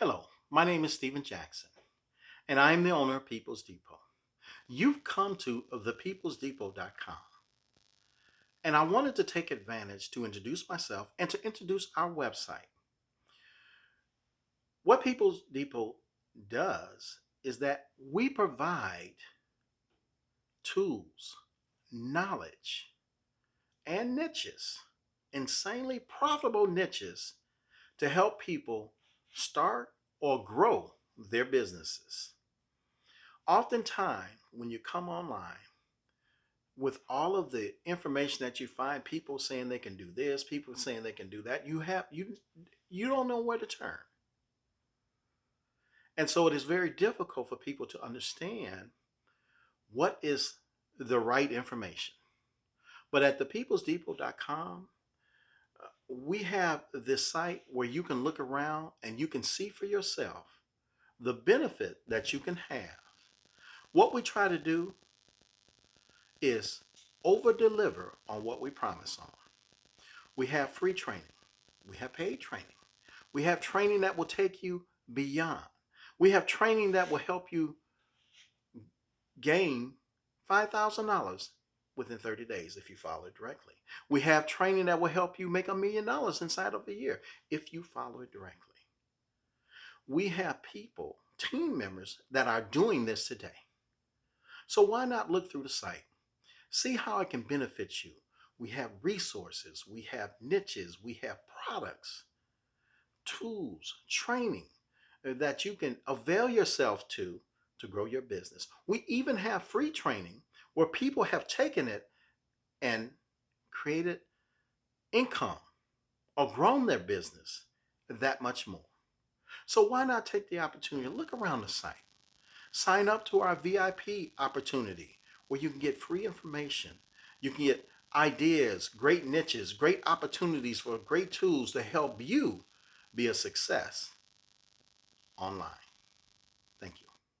Hello, my name is Stephen Jackson, and I am the owner of People's Depot. You've come to thepeoplesdepot.com, and I wanted to take advantage to introduce myself and to introduce our website. What People's Depot does is that we provide tools, knowledge, and niches, insanely profitable niches to help people start or grow their businesses. Oftentimes, when you come online, with all of the information that you find, people saying they can do this, people saying they can do that, you don't know where to turn. And so it is very difficult for people to understand what is the right information. But at thepeoplesdepot.com, we have this site where you can look around and you can see for yourself the benefit that you can have. What we try to do is over deliver on what we promise on. We have free training. We have paid training. We have training that will take you beyond. We have training that will help you gain $5,000 within 30 days if you follow it directly. We have training that will help you make $1 million inside of a year if you follow it directly. We have people, team members, that are doing this today. So why not look through the site? See how it can benefit you. We have resources, we have niches, we have products, tools, training that you can avail yourself to grow your business. We even have free training where people have taken it and created income or grown their business that much more. So why not take the opportunity to look around the site? Sign up to our VIP opportunity where you can get free information. You can get ideas, great niches, great opportunities for great tools to help you be a success online.